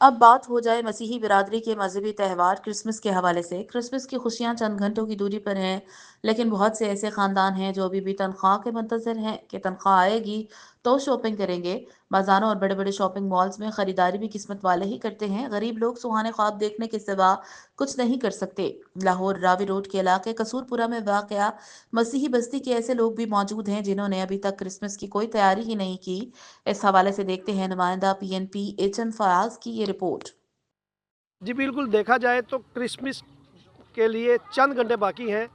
अब बात हो जाए मसीही बिरादरी के मजहबी त्यौहार क्रिसमस के हवाले से। क्रिसमस की खुशियां चंद घंटों की दूरी पर हैं, लेकिन बहुत से ऐसे खानदान हैं जो अभी भी तनख्वाह के मुंतजर हैं कि तनख्वाह आएगी तो शॉपिंग करेंगे। बाजारों और बड़े बड़े शॉपिंग मॉल्स में खरीदारी भी किस्मत वाले ही करते हैं। गरीब लोग सुहाने ख्वाब देखने के सिवा कुछ नहीं कर सकते। लाहौर रावी रोड के इलाके कसूरपुरा में वाकया मसीही बस्ती के ऐसे लोग भी मौजूद हैं जिन्होंने अभी तक क्रिसमस की कोई तैयारी ही नहीं की। इस हवाले से देखते हैं नुमाइंदा पीएनपी एचएन फयाज की ये रिपोर्ट। जी बिल्कुल, देखा जाए तो क्रिसमस के लिए चंद घंटे बाकी हैं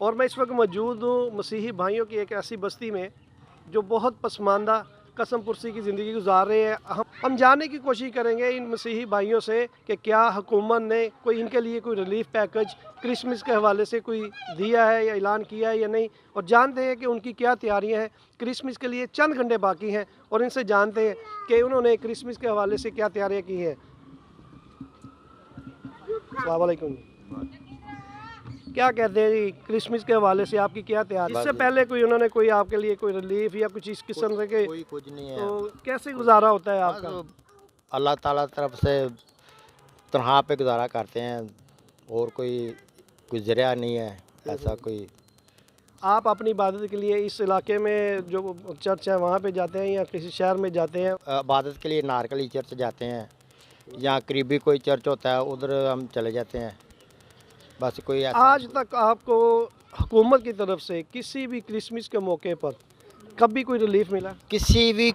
और मैं इस वक्त मौजूद हूँ मसीही भाइयों की एक ऐसी बस्ती में जो बहुत पसमानदा कसम पुरसी की ज़िंदगी गुजार रहे हैं। हम जानने की कोशिश करेंगे इन मसीही भाइयों से कि क्या हुकूमत ने कोई इनके लिए कोई रिलीफ पैकेज क्रिसमस के हवाले से कोई दिया है या ऐलान किया है या नहीं, और जानते हैं कि उनकी क्या तैयारियां हैं। क्रिसमस के लिए चंद घंटे बाकी हैं और इनसे जानते हैं कि उन्होंने क्रिसमस के हवाले से क्या तैयारियाँ की हैं। अस्सलाम वालेकुम। क्या कहते हैं जी, क्रिसमस के हवाले से आपकी क्या तैयारी? इससे पहले कोई उन्होंने कोई आपके लिए कोई रिलीफ या कुछ इस किस्म से के कोई कुछ नहीं है। तो कैसे गुजारा होता है आपका? अल्लाह ताला तरफ से तनख्वाह पे गुजारा करते हैं और कोई ज़रिया नहीं है ऐसा कोई। आप अपनी इबादत के लिए इस इलाके में जो चर्च है वहाँ पे जाते हैं या किसी शहर में जाते हैं? इबादत के लिए नारकली चर्च जाते हैं या करीबी कोई चर्च होता है उधर हम चले जाते हैं। बस कोई ऐसा आज तक आपको हुकूमत की तरफ से किसी भी क्रिसमस के मौके पर कभी कोई रिलीफ मिला? किसी भी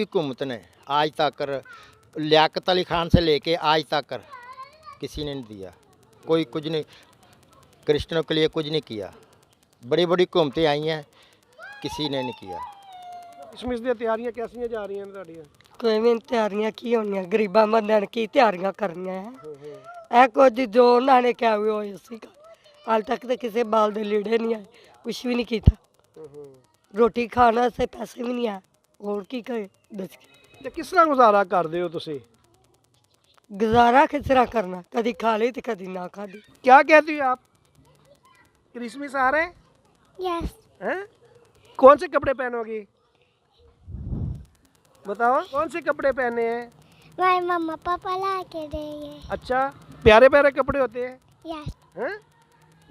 हुकूमत ने आज तक लियाकत अली खान से लेके आज तक किसी ने नहीं दिया। कोई कुछ नहीं, क्रिश्चियनों के लिए कुछ नहीं किया। बड़ी बड़ी हुकूमतें आई हैं, किसी ने नहीं किया। क्रिसमस दी तैयारियां कैसी जा रही हैं ਤੁਹਾਡੀਆਂ? ਕੋਈ ਵੀ ਤਿਆਰੀਆਂ ਕੀ ਹੋਣੀਆਂ, ਗਰੀਬਾਂ ਬੰਦਿਆਂ ਨੇ ਕੀ ਤਿਆਰੀਆਂ ਕਰਨੀਆਂ ਹੈ। ਇਹ ਕੁਝ ਜੋ ਉਹਨਾਂ ਨੇ ਕਿਹਾ ਵੀ ਹੋਇਆ ਸੀਗਾ, ਹਾਲ ਤੱਕ ਤਾਂ ਕਿਸੇ ਬਾਲ ਦੇ ਲੀੜੇ ਨਹੀਂ ਆਏ, ਕੁਛ ਵੀ ਨਹੀਂ ਕੀਤਾ। ਰੋਟੀ ਖਾਣ ਵਾਸਤੇ ਪੈਸੇ ਵੀ ਨਹੀਂ ਆਏ, ਹੋਰ ਕੀ ਕਰੇ ਦੱਸ ਕੇ। ਤੇ ਕਿਸ ਤਰ੍ਹਾਂ ਗੁਜ਼ਾਰਾ ਕਰਦੇ ਹੋ ਤੁਸੀਂ? ਗੁਜ਼ਾਰਾ ਕਿਸ ਤਰ੍ਹਾਂ ਕਰਨਾ, ਕਦੀ ਖਾ ਲਈ ਤੇ ਕਦੀ ਨਾ ਖਾਦੀ। क्या कहती हो आप? क्रिसमस आ रहे हैं? यस। हैं? कौन से कपड़े पहनोगी? बताओ कौन से कपड़े पहने हैं? माय मम्मा पापा ला के देंगे। अच्छा, प्यारे प्यारे कपड़े होते हैं? यस। हैं?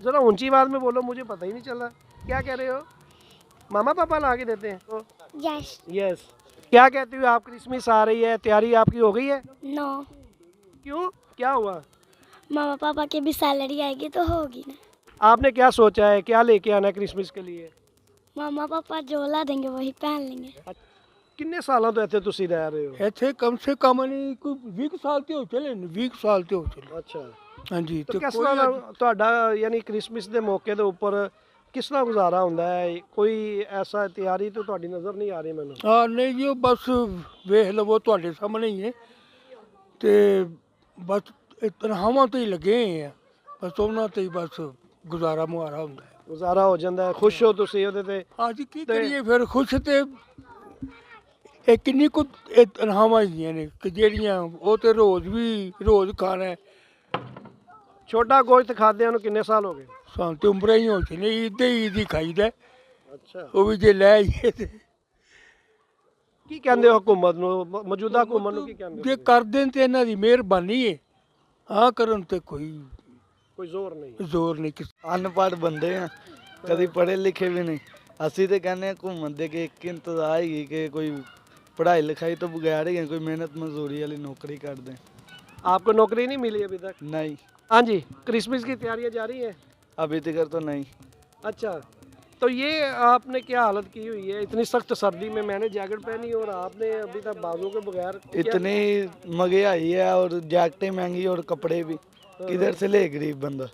ज़रा ऊंची आवाज़ में बोलो, मुझे पता ही नहीं चला। क्या कह रहे हो? मामा पापा ला के देते हैं? तो यस। यस। क्या कहती हो आप? क्रिसमस आ रही है, तैयारी आपकी हो गई है? नो। क्यों, क्या हुआ? मामा पापा की भी सैलरी आएगी तो होगी ना। आपने क्या सोचा है, क्या लेके आना है क्रिसमस के लिए? मामा पापा जो ला देंगे वही पहन लेंगे। किन्ने सालों तो ਇੱਥੇ ਤੁਸੀਂ ਰਹਿ ਰਹੇ ਹੋ? ਇੱਥੇ ਕਮ ਸੇ ਕਮ ਨਹੀਂ ਕੋਈ 20 ਸਾਲ ਤੇ ਹੋ ਚਲੇ ਨੇ, 20 ਸਾਲ ਤੇ ਹੋ ਚਲੇ। ਅੱਛਾ, ਹਾਂਜੀ तो ਤੇ किस ਕੋਈ तरह ਤੁਹਾਡਾ ਯਾਨੀ ਕ੍ਰਿਸਮਸ ਦੇ ਮੌਕੇ ਦੇ ਉੱਪਰ ਕਿਸ ਤਰ੍ਹਾਂ ਗੁਜ਼ਾਰਾ ਹੁੰਦਾ ਹੈ? ਕੋਈ ਐਸਾ ਤਿਆਰੀ ਤਾਂ ਤੁਹਾਡੀ ਨਜ਼ਰ ਨਹੀਂ ਆ ਰਹੀ ਮੈਨੂੰ। ਹਾਂ ਨਹੀਂ ਜੀ, ਉਹ ਬਸ ਵੇਖ ਲਵੋ ਤੁਹਾਡੇ ਸਾਹਮਣੇ ਹੀ ਹੈ ਤੇ ਬਸ ਇਹ ਤਨਖਾਹਾਂ ਤੇ ਹੀ ਲੱਗੇ ਆ, ਬਸ ਉਹਨਾਂ ਤੇ ਹੀ ਬਸ ਗੁਜ਼ਾਰਾ ਮੁਹਾਰਾ ਹੁੰਦਾ ਹੈ। ਗੁਜ਼ਾਰਾ ਹੋ ਜਾਂਦਾ ਹੈ, ਖੁਸ਼ ਹੋ ਤੁਸੀਂ ਉਹਦੇ ਤੇ? ਅੱਜ ਕੀ ਕਰੀਏ ਫਿਰ, ਖੁਸ਼ ਤੇ ਇਹ ਕਿੰਨੀ ਕੁ ਇਹ ਤਨਖਾਹਾਂ ਹੈਗੀਆਂ ਨੇ ਕਿ ਜਿਹੜੀਆਂ ਉਹ ਤੇ ਰੋਜ਼ ਖਾਣਾ ਹੈ। ਛੋਟਾ ਗੋਸ਼ਤ ਖਾਦਿਆਂ ਨੂੰ ਕਿੰਨੇ ਸਾਲ ਹੋ ਗਏ? ਸਾਨੂੰ ਤੇ ਉਮਰਾਂ ਹੀ ਹੋ ਚਲੇ, ਈਦ ਹੀ ਖਾਈਦਾ, ਅੱਛਾ। ਉਹ ਵੀ ਜੇ ਲੈ ਆਈਏ ਤੇ ਕੀ ਕਹਿੰਦੇ ਹੋ ਹੁਕੂਮਤ ਨੂੰ, ਮੌਜੂਦਾ ਹੁਕੂਮਤ ਨੂੰ ਕੀ ਕਹਿੰਦੇ ਜੇ ਹੋ? ਕਰ ਦੇਣ ਤੇ ਇਹਨਾਂ ਦੀ ਮਿਹਰਬਾਨੀ ਹੈ, ਹਾਂ ਕਰਨ ਤੇ ਕੋਈ ਕੋਈ ਜ਼ੋਰ ਨਹੀਂ। ਜ਼ੋਰ ਨਹੀਂ ਕਿਸੇ। ਅਨਪੜ੍ਹ ਬੰਦੇ ਆ, ਕਦੀ ਪੜ੍ਹੇ ਲਿਖੇ ਵੀ ਨਹੀਂ। ਅਸੀਂ ਤੇ ਕਹਿੰਦੇ ਹਾਂ ਘੁੰਮਣ ਦੇ ਕਿ ਇੱਕ ਇੰਤਜ਼ਾਰ ਹੀ ਕਿ ਕੋਈ पढ़ाई लिखाई तो बगैर ही कोई मेहनत मजदूरी वाली नौकरी कर दें। आपको नौकरी नहीं मिली अभी तक? नहीं, हाँ जी। क्रिसमस की तैयारियां जारी हैं? अभी तक तो नहीं। अच्छा, तो ये आपने क्या हालत की हुई है? इतनी सख्त सर्दी में मैंने जैकेट पहनी और आपने अभी तक बाजू के बगैर इतनी महंगाई है और जैकटें महंगी और कपड़े भी, किधर से ले गरीब बंदा।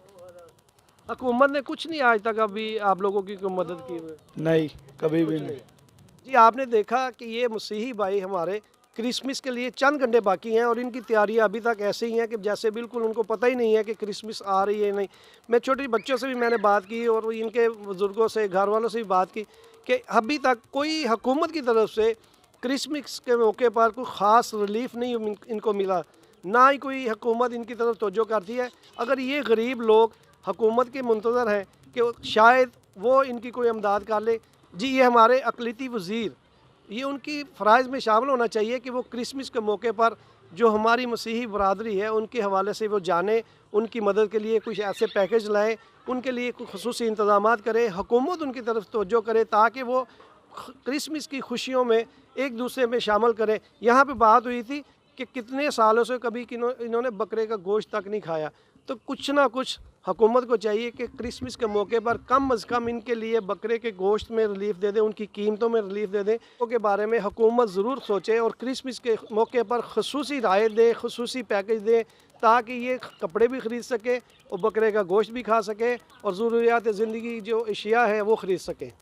हुकूमत ने कुछ नहीं आज तक अभी आप लोगों की कोई मदद की हुई? नहीं, कभी भी नहीं। जी, आपने देखा कि ये मसीही भाई हमारे क्रिसमस के लिए चंद घंटे बाकी हैं और इनकी तैयारियां अभी तक ऐसे ही हैं कि जैसे बिल्कुल उनको पता ही नहीं है कि क्रिसमस आ रही है नहीं। मैं छोटे बच्चों से भी मैंने बात की और इनके बुज़ुर्गों से, घर वालों से भी बात की कि अभी तक कोई हुकूमत की तरफ से क्रिसमस के मौके पर कोई ख़ास रिलीफ नहीं इनको मिला, ना ही कोई हुकूमत इनकी तरफ तवज्जो करती है। अगर ये गरीब लोग हुकूमत के मुंतज़र हैं कि शायद वो इनकी कोई इमदाद कर ले। जी, ये हमारे अक़लियती वज़ीर ये उनकी फ़राइज़ में शामिल होना चाहिए कि वो क्रिसमस के मौके पर जो हमारी मसीही बरादरी है उनके हवाले से वो जाने, उनकी मदद के लिए कुछ ऐसे पैकेज लाएँ, उनके लिए कुछ ख़ुसूसी इंतज़ामात करें, हुकूमत उनकी तरफ तवज्जो करे ताकि वो क्रिसमस की खुशियों में एक दूसरे में शामिल करें। यहाँ पे बात हुई थी कि कितने सालों से कभी इन्होंने बकरे का गोश्त तक नहीं खाया, तो कुछ ना कुछ हुकूमत को चाहिए कि क्रिसमस के मौके पर कम अज़ कम इनके लिए बकरे के गोश्त में रिलीफ दे दें, उनकी कीमतों में रिलीफ दे दें। के बारे में हुकूमत ज़रूर सोचे और क्रिसमस के मौके पर खसूसी राय दे, खसूसी पैकेज दे ताकि ये कपड़े भी ख़रीद सके और बकरे का गोश्त भी खा सके और ज़रूरियात ज़िंदगी जो अशिया है वो ख़रीद सके।